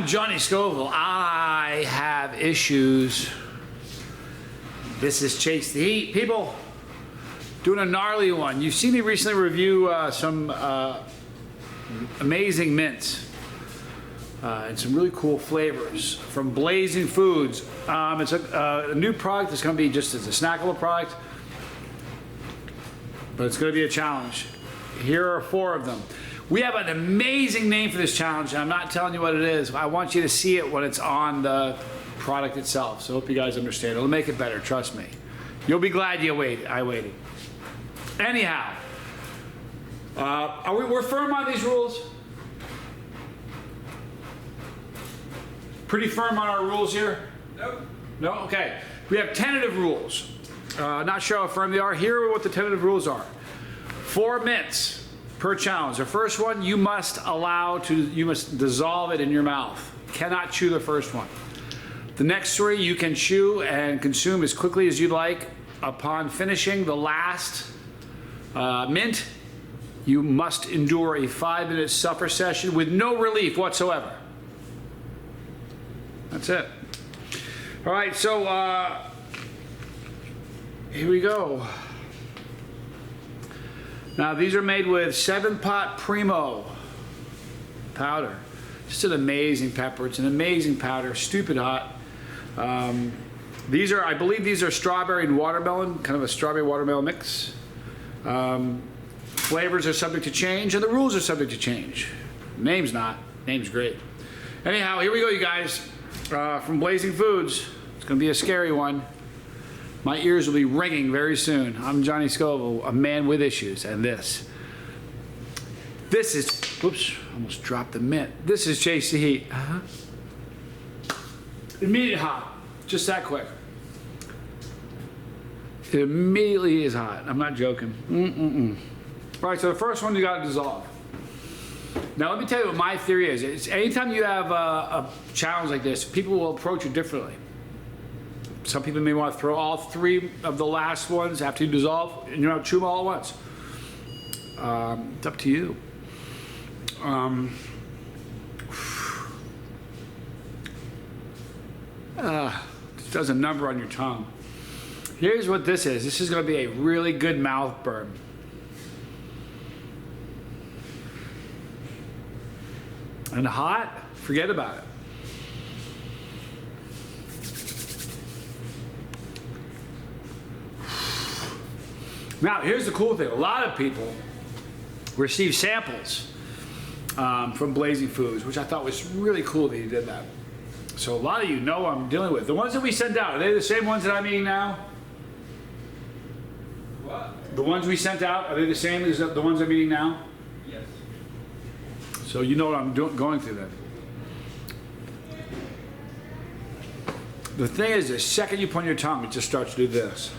I'm Johnny Scoville. I have issues. This is Chase the Heat. People, doing a gnarly one. You've seen me recently review some amazing mints and some really cool flavors from Blazing Foods. It's a new product that's going to be just as a snackable product, but it's going to be a challenge. Here are 4 of them. We have an amazing name for this challenge, and I'm not telling you what it is. I want you to see it when it's on the product itself. So I hope you guys understand. It'll make it better, trust me. You'll be glad I waited. Anyhow, we're firm on these rules? Pretty firm on our rules here? Nope. No? Okay. We have tentative rules. Not sure how firm they are. Here are what the tentative rules are. 4 mints per challenge. The first one you must dissolve it in your mouth. Cannot chew the first one. The next 3 you can chew and consume as quickly as you'd like. Upon finishing the last mint, you must endure a 5-minute suffer session with no relief whatsoever. That's it. All right, so here we go. Now these are made with 7-pot Primo powder. Just an amazing pepper. It's an amazing powder, stupid hot. I believe these are strawberry and watermelon, kind of a strawberry watermelon mix. Flavors are subject to change and the rules are subject to change. Name's not. Name's great. Anyhow, here we go, you guys. From Blazing Foods. It's gonna be a scary one. My ears will be ringing very soon. I'm Johnny Scoville, a man with issues, and this is, whoops, almost dropped the mint. This is Chase the Heat. Immediate hot, just that quick. It immediately is hot. I'm not joking. All right, so the first one you gotta dissolve. Now let me tell you what my theory is. It's anytime you have a challenge like this, people will approach it differently. Some people may want to throw all 3 of the last ones after you dissolve, and you don't chew them all at once. It's up to you. It does a number on your tongue. Here's what this is. This is going to be a really good mouth burn. And hot, forget about it. Now, here's the cool thing. A lot of people receive samples from Blazing Foods, which I thought was really cool that you did that. So a lot of you know what I'm dealing with. The ones that we sent out, are they the same ones that I'm eating now? What? The ones we sent out, are they the same as the ones I'm eating now? Yes. So you know what I'm going through then. The thing is, the second you put on your tongue, it just starts to do this.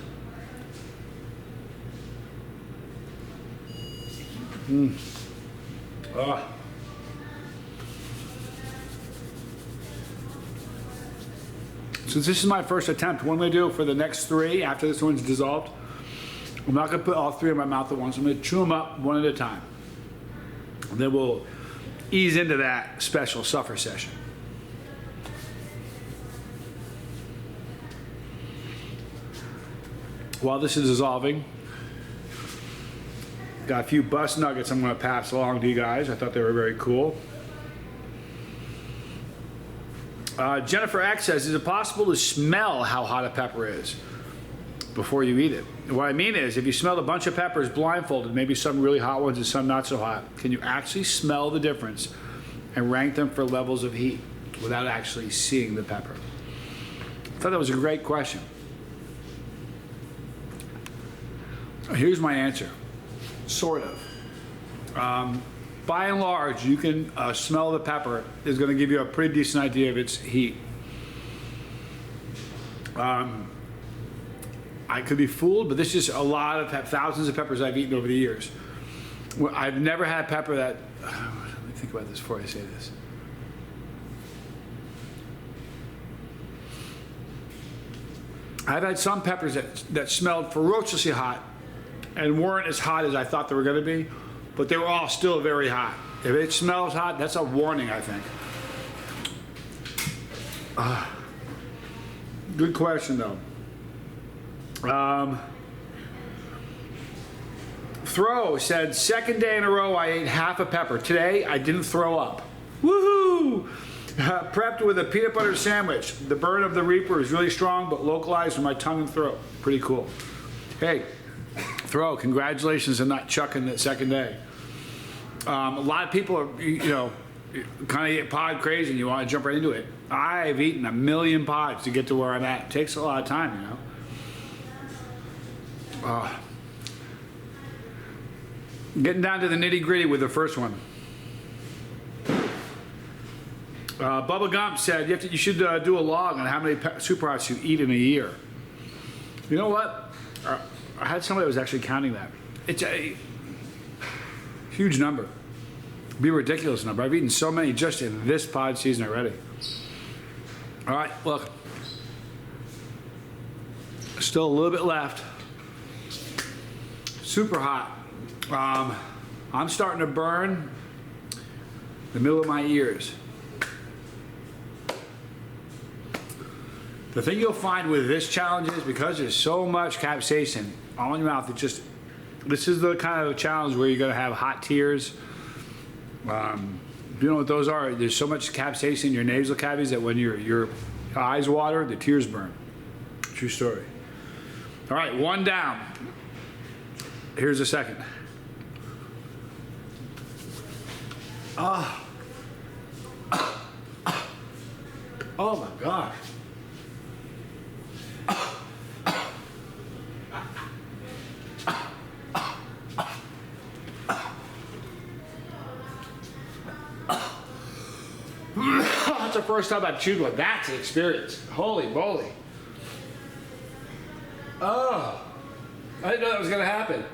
So this is my first attempt. What I'm going to do for the next 3, after this one's dissolved, I'm not going to put all 3 in my mouth at once. I'm going to chew them up one at a time. And then we'll ease into that special suffer session. While this is dissolving, got a few bus nuggets I'm going to pass along to you guys. I thought they were very cool. Jennifer X says, is it possible to smell how hot a pepper is before you eat it? What I mean is, if you smell a bunch of peppers blindfolded, maybe some really hot ones and some not so hot, can you actually smell the difference and rank them for levels of heat without actually seeing the pepper? I thought that was a great question. Here's my answer. Sort of. By and large, you can smell the pepper is going to give you a pretty decent idea of its heat. I could be fooled, but this is a lot of thousands of peppers I've eaten over the years. I've never had pepper that, let me think about this before I say this. I've had some peppers that smelled ferociously hot and weren't as hot as I thought they were going to be, but they were all still very hot. If it smells hot, that's a warning, I think. Good question, though. Throw said, second day in a row I ate half a pepper. Today I didn't throw up. Woohoo! Prepped with a peanut butter sandwich. The burn of the Reaper is really strong, but localized in my tongue and throat. Pretty cool. Hey, Throw, congratulations on not chucking that second day. A lot of people are, kind of get pod crazy and you want to jump right into it. I've eaten 1 million pods to get to where I'm at. It takes a lot of time, Getting down to the nitty gritty with the first one. Bubba Gump said you should do a log on how many super hots you eat in a year. You know what? I had somebody that was actually counting that. It's a huge number. It'd be a ridiculous number. I've eaten so many just in this pod season already. All right, look. Still a little bit left. Super hot. I'm starting to burn the middle of my ears. The thing you'll find with this challenge is because there's so much capsaicin on your mouth, this is the kind of challenge where you're gonna have hot tears. You know what those are? There's so much capsaicin in your nasal cavities that when your eyes water, the tears burn. True story. All right, one down. Here's the second. Oh my God. That's the first time I've chewed one. That's an experience. Holy moly. Oh, I didn't know that was going to happen.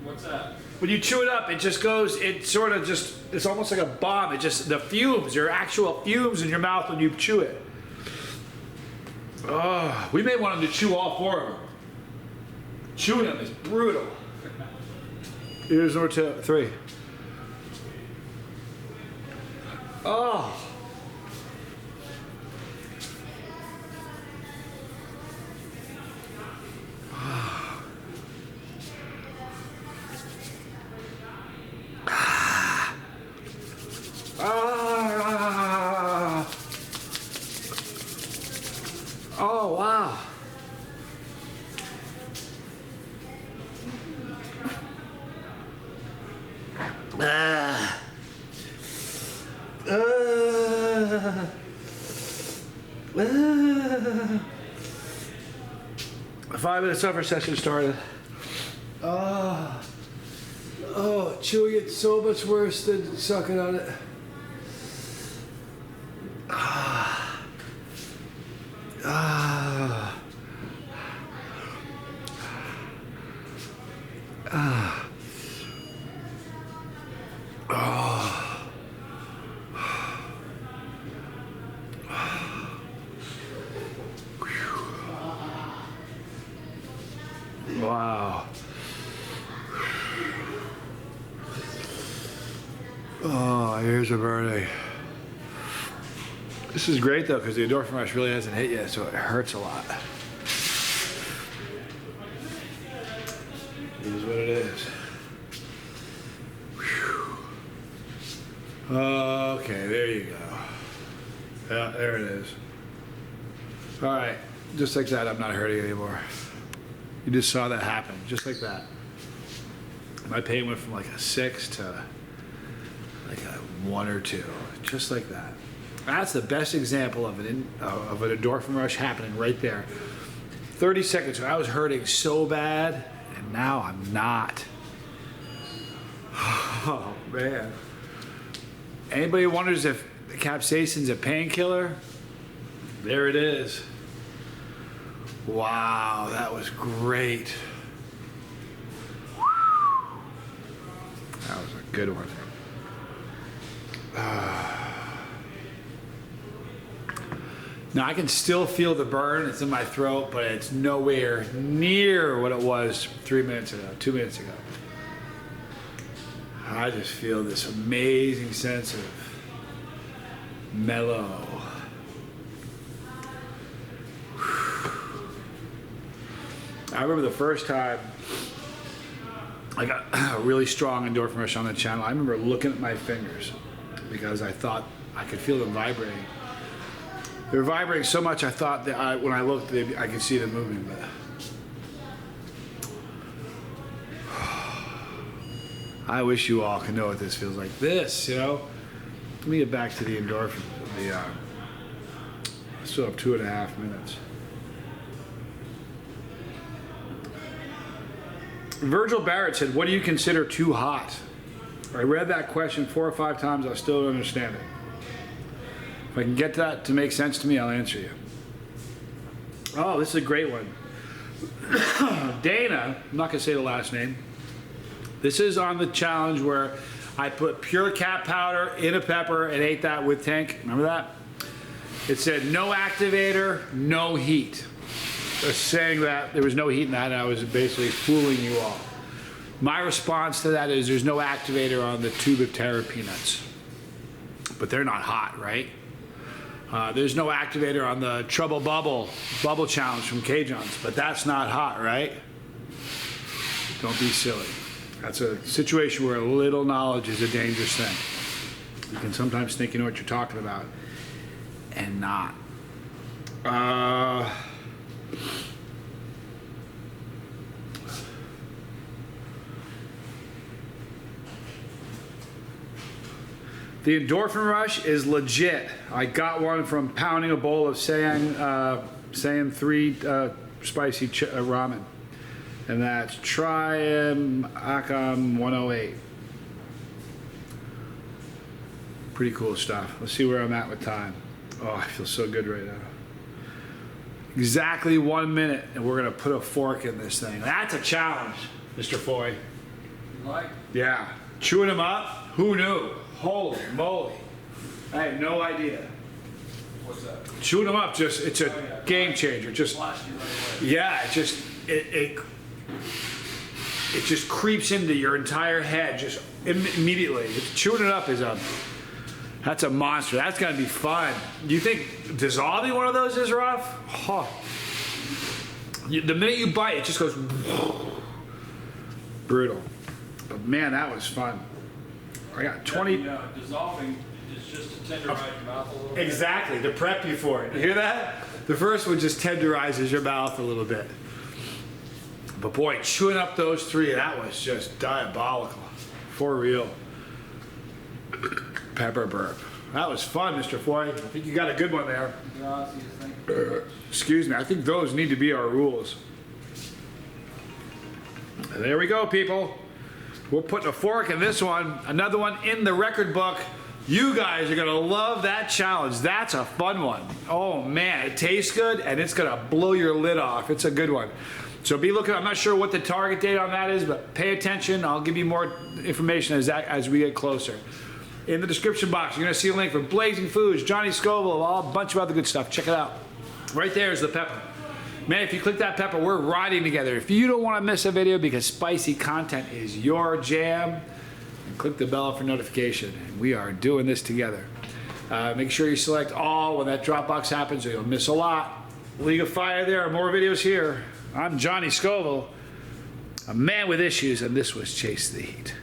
What's that? When you chew it up, it just goes, it's almost like a bomb. The fumes, your actual fumes in your mouth when you chew it. Oh, we may want them to chew all 4 of them. Chewing them is brutal. Here's number 2, 3. Oh. Oh, wow. Ah. 5-minute suffer session started. Chewing it's so much worse than sucking on it. Wow. Oh, here's a burning. This is great though, because the endorphin rush really hasn't hit yet, so it hurts a lot. It is what it is. Whew. Okay, there you go. Yeah, there it is. All right, just like that, I'm not hurting anymore. You just saw that happen, just like that. My pain went from like a 6 to like a 1 or 2, just like that. That's the best example of an endorphin rush happening right there. 30 seconds ago, I was hurting so bad, and now I'm not. Oh, man. Anybody wonders if capsaicin's a painkiller? There it is. Wow, that was great. That was a good one. Now I can still feel the burn. It's in my throat, but it's nowhere near what it was 3 minutes ago, 2 minutes ago. I just feel this amazing sense of mellow. I remember the first time I got a really strong endorphin rush on the channel. I remember looking at my fingers because I thought I could feel them vibrating. They were vibrating so much I thought that when I looked, I could see them moving. But I wish you all could know what this feels like. This, you know. Let me get back to the endorphin. I still have 2.5 minutes. Virgil Barrett said, "What do you consider too hot?" I read that question 4 or 5 times. I still don't understand it. If I can get that to make sense to me, I'll answer you. Oh, this is a great one. Dana, I'm not going to say the last name. This is on the challenge where I put pure cat powder in a pepper and ate that with tank. Remember that? It said no activator, no heat. Saying that there was no heat in that, and I was basically fooling you all. My response to that is there's no activator on the tube of Terra peanuts. But they're not hot, right? There's no activator on the Trouble Bubble Challenge from Cajuns, but that's not hot, right? Don't be silly. That's a situation where a little knowledge is a dangerous thing. You can sometimes think you know what you're talking about and not. The endorphin rush is legit. I got one from pounding a bowl of Saiyan 3 spicy ramen. And that's Trium Akam 108. Pretty cool stuff. Let's see where I'm at with time. Oh, I feel so good right now. Exactly 1 minute, and we're gonna put a fork in this thing. That's a challenge, Mr. Foy. Like? Yeah. Chewing them up? Who knew? Holy moly. I had no idea. What's that? Chewing them up, it's a game changer. Just, Blast you right away. yeah, it just creeps into your entire head just immediately. Chewing it up that's a monster. That's gonna be fun. Do you think dissolving one of those is rough? Huh. The minute you bite, it just goes brutal. But man, that was fun. I got 20. Dissolving is just to tenderize your mouth a little bit. Exactly, to prep you for it. You hear that? The first one just tenderizes your mouth a little bit. But boy, chewing up those 3, that was just diabolical. For real. Pepper burp. That was fun, Mr. Foy. I think you got a good one there. Gracias, thank you. Excuse me, I think those need to be our rules. There we go, people. We're putting a fork in this one, another one in the record book. You guys are gonna love that challenge. That's a fun one. Oh man, it tastes good and it's gonna blow your lid off. It's a good one. So be looking, I'm not sure what the target date on that is, but pay attention. I'll give you more information as we get closer. In the description box, you're gonna see a link for Blazing Foods, Johnny Scoville, a bunch of other good stuff. Check it out. Right there is the pepper. Man, if you click that pepper, we're riding together. If you don't want to miss a video because spicy content is your jam, click the bell for notification. And we are doing this together. Make sure you select all when that drop box happens or you'll miss a lot. League of Fire, there are more videos here. I'm Johnny Scoville, a man with issues, and this was Chase the Heat.